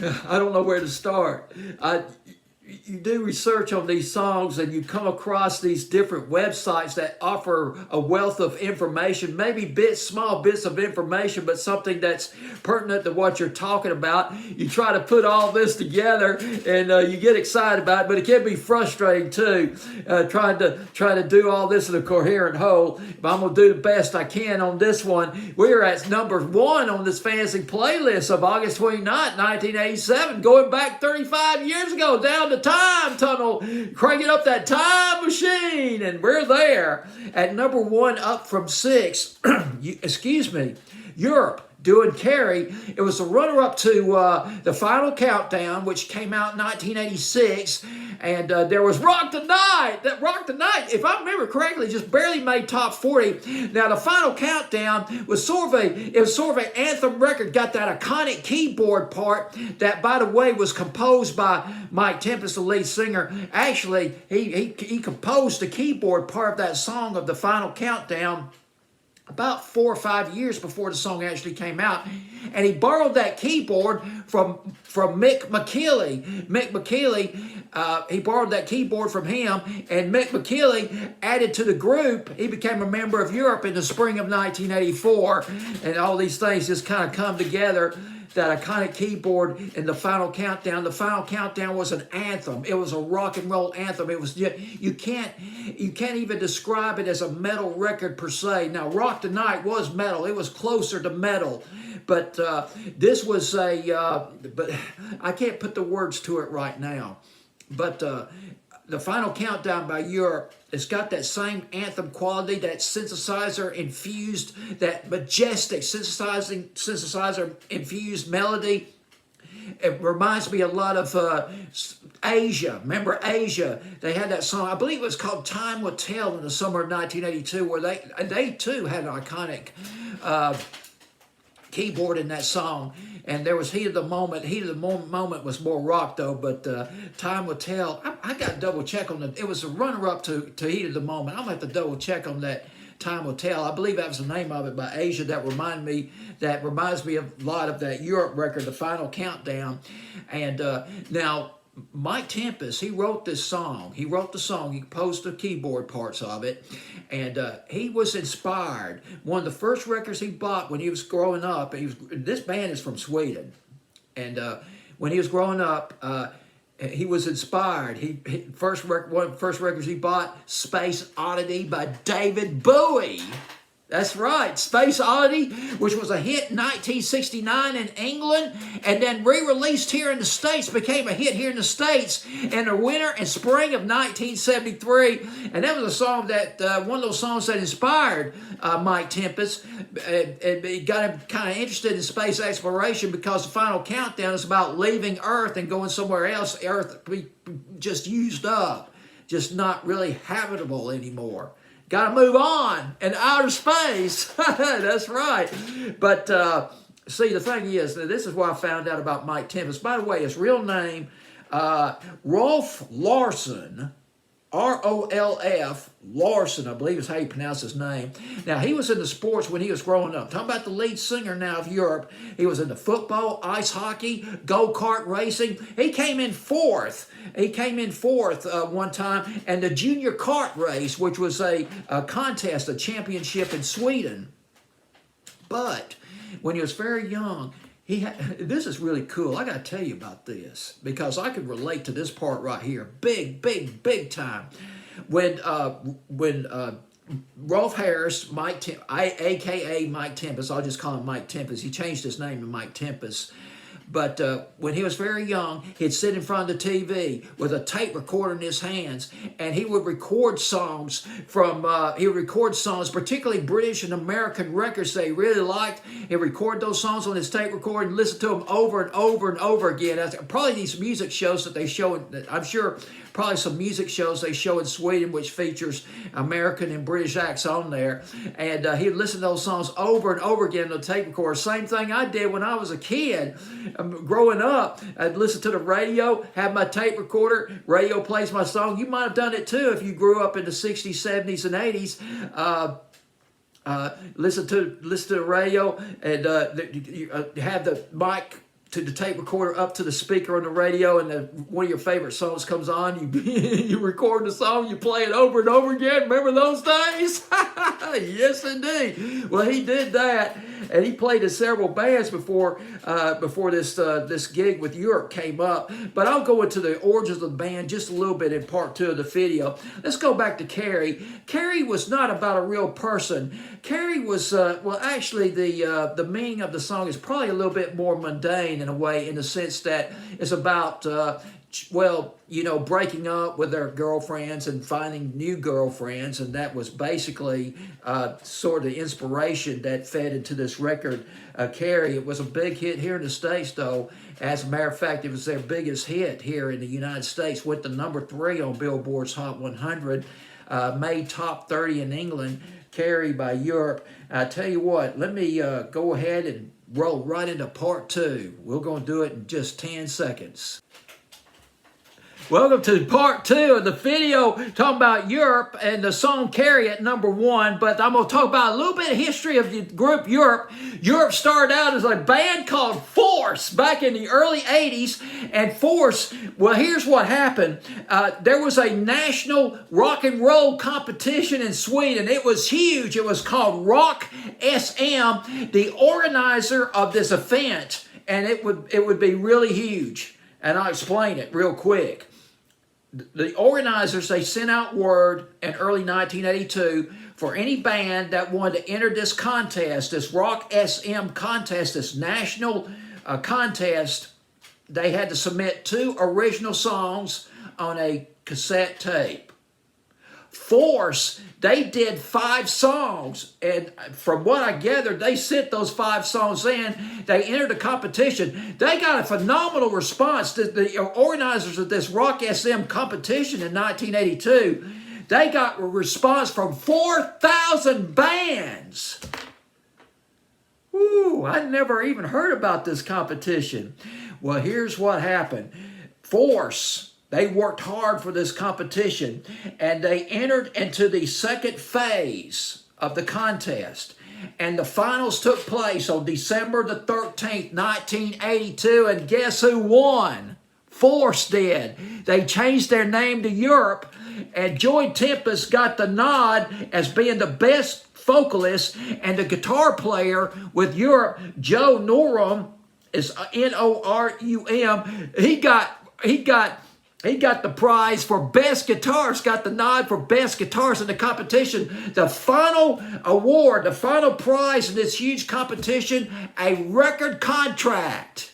I don't know where to start. You do research on these songs and you come across these different websites that offer a wealth of information, maybe small bits of information, but something that's pertinent to what you're talking about. You try to put all this together and you get excited about it, but it can be frustrating too, trying to do all this in a coherent whole. But I'm going to do the best I can on this one. We're at number 1 on this fantasy playlist of August 29th, 1987, going back 35 years ago, down the time tunnel, cranking up that time machine, and we're there at number 1, up from 6. Europe, doing Carrie. It was the runner-up to The Final Countdown, which came out in 1986, and there was Rock the Night. That Rock the Night, if I remember correctly, just barely made top 40. Now, The Final Countdown was sort of an anthem record, got that iconic keyboard part that, by the way, was composed by Mike Tempest, the lead singer. Actually, he composed the keyboard part of that song of The Final Countdown about 4 or 5 years before the song actually came out, and he borrowed that keyboard from Mick McKinley. He borrowed that keyboard from him, and Mick McKinley added to the group. He became a member of Europe in the spring of 1984, and all these things just kind of come together. That iconic keyboard in The Final Countdown. The Final Countdown was an anthem. It was a rock and roll anthem. It was you can't even describe it as a metal record per se. Now, Rock the Night was metal. It was closer to metal, but this was but I can't put the words to it right now. But The Final Countdown by Europe, it's got that same anthem quality, that synthesizer infused, that majestic synthesizer infused melody. It reminds me a lot of Asia. Remember Asia? They had that song, I believe it was called Time Will Tell, in the summer of 1982, where they too had an iconic keyboard in that song. And there was Heat of the Moment. Heat of the Moment was more rock, though, but Time Will Tell. I got to double check on it. It was a runner-up to Heat of the Moment. I'm going to have to double check on that. Time Will Tell. I believe that was the name of it, by Asia. That reminds me of a lot of that Europe record, The Final Countdown. And now, Mike Tempest, he wrote this song. He wrote the song. He composed the keyboard parts of it. And he was inspired. One of the first records he bought when he was growing up, this band is from Sweden. And when he was growing up, he was inspired. One of the first records he bought, Space Oddity by David Bowie. That's right, Space Oddity, which was a hit in 1969 in England, and then re-released here in the States, became a hit here in the States in the winter and spring of 1973. And that was a song that, one of those songs that inspired Mike Tempest. It got him kind of interested in space exploration, because The Final Countdown is about leaving Earth and going somewhere else. Earth just used up, just not really habitable anymore. Got to move on in outer space. That's right. But see, the thing is, this is what I found out about Mike Tempest. By the way, his real name, Rolf Larsen, R-O-L-F, Larsen, I believe is how you pronounce his name. Now, he was into sports when he was growing up. Talking about the lead singer now of Europe. He was into football, ice hockey, go-kart racing. He came in fourth. One time, and the junior kart race, which was a contest, a championship in Sweden. But when he was very young, this is really cool. I got to tell you about this, because I could relate to this part right here. Big time. When Rolf Harris, a.k.a. Mike Tempest, I'll just call him Mike Tempest. He changed his name to Mike Tempest. But when he was very young, he'd sit in front of the TV with a tape recorder in his hands, and he would record songs particularly British and American records that he really liked. He'd record those songs on his tape recorder and listen to them over and over and over again. Probably these music shows that they show, I'm sure probably some music shows they show in Sweden, which features American and British acts on there. And he'd listen to those songs over and over again on the tape recorder. Same thing I did when I was a kid. Growing up, I'd listen to the radio, have my tape recorder, radio plays my song. You might have done it too if you grew up in the 60s, 70s, and 80s. Listen to the radio and have the mic to the tape recorder up to the speaker on the radio, and one of your favorite songs comes on. You you record the song, you play it over and over again. Remember those days? Yes, indeed. Well, he did that, and he played in several bands before this gig with Europe came up. But I'll go into the origins of the band just a little bit in part 2 of the video. Let's go back to Carrie. Carrie was not about a real person. Carrie was, well, actually, the meaning of the song is probably a little bit more mundane in a way, in the sense that it's about, well, you know, breaking up with their girlfriends and finding new girlfriends, and that was basically sort of the inspiration that fed into this record, Carrie. It was a big hit here in the States, though. As a matter of fact, it was their biggest hit here in the United States, went to number 3 on Billboard's Hot 100, made top 30 in England, Carrie by Europe. I tell you what, let me go ahead and roll right into part 2. We're going to do it in just 10 seconds. Welcome to part 2 of the video talking about Europe and the song Carrie at number 1. But I'm going to talk about a little bit of history of the group Europe. Europe started out as a band called Force back in the early 80s. And Force, well, here's what happened. There was a national rock and roll competition in Sweden. It was huge. It was called Rock SM, the organizer of this event. And it would be really huge. And I'll explain it real quick. The organizers, they sent out word in early 1982 for any band that wanted to enter this contest, this Rock SM contest, this national contest. They had to submit 2 original songs on a cassette tape. Force, they did 5 songs, and from what I gathered, they sent those 5 songs in. They entered the competition. They got a phenomenal response. The organizers of this Rock SM competition in 1982, they got a response from 4,000 bands. Woo, I never even heard about this competition. Well, here's what happened. Force, they worked hard for this competition, and they entered into the second phase of the contest. And the finals took place on December the 13th, 1982, and guess who won? Force did. They changed their name to Europe, and Joy Tempest got the nod as being the best vocalist, and the guitar player with Europe, Joe Norum, is N-O-R-U-M. He got the prize for best guitars, got the nod for best guitars in the competition. The final award, the final prize in this huge competition, a record contract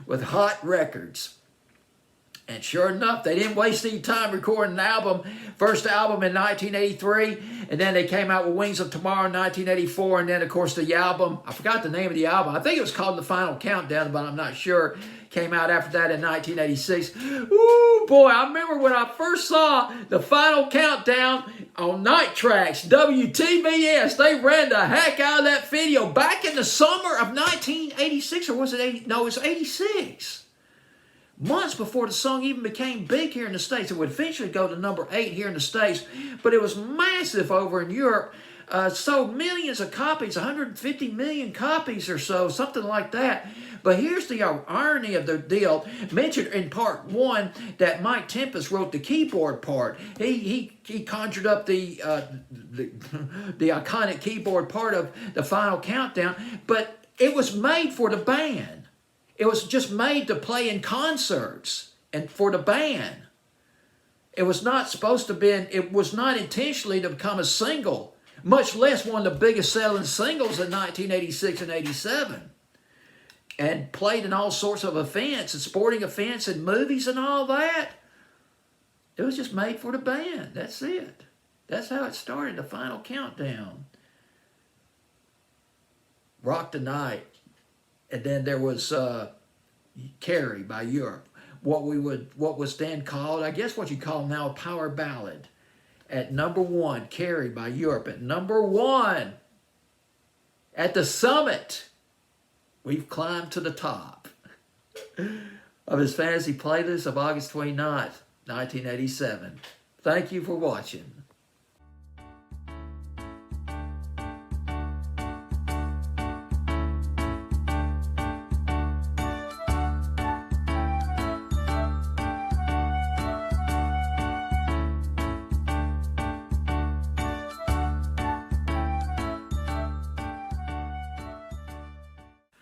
with Hot Records. And sure enough, they didn't waste any time recording an album. First album in 1983, and then they came out with Wings of Tomorrow in 1984, and then, of course, the album, I forgot the name of the album. I think it was called The Final Countdown, but I'm not sure. Came out after that in 1986. Ooh, boy, I remember when I first saw The Final Countdown on Night Tracks, WTBS. They ran the heck out of that video back in the summer of 1986, or was it 80? No, it was 86. Months before the song even became big here in the States. It would eventually go to number 8 here in the States, but it was massive over in Europe. Sold millions of copies, 150 million copies or so, something like that. But here's the irony of the deal. Mentioned in part 1 that Mike Tempest wrote the keyboard part. He conjured up the iconic keyboard part of The Final Countdown, but it was made for the band. It was just made to play in concerts and for the band. It was not supposed to be, it was not intentionally to become a single, much less one of the biggest selling singles in 1986 and 87. And played in all sorts of events and sporting events and movies and all that. It was just made for the band. That's it. That's how it started, The Final Countdown. Rock the Night. And then there was Carrie by Europe. What was then called, I guess what you call now, a power ballad. At number 1, Carrie by Europe. At number 1, at the summit, we've climbed to the top of his fantasy playlist of August 29th, 1987. Thank you for watching.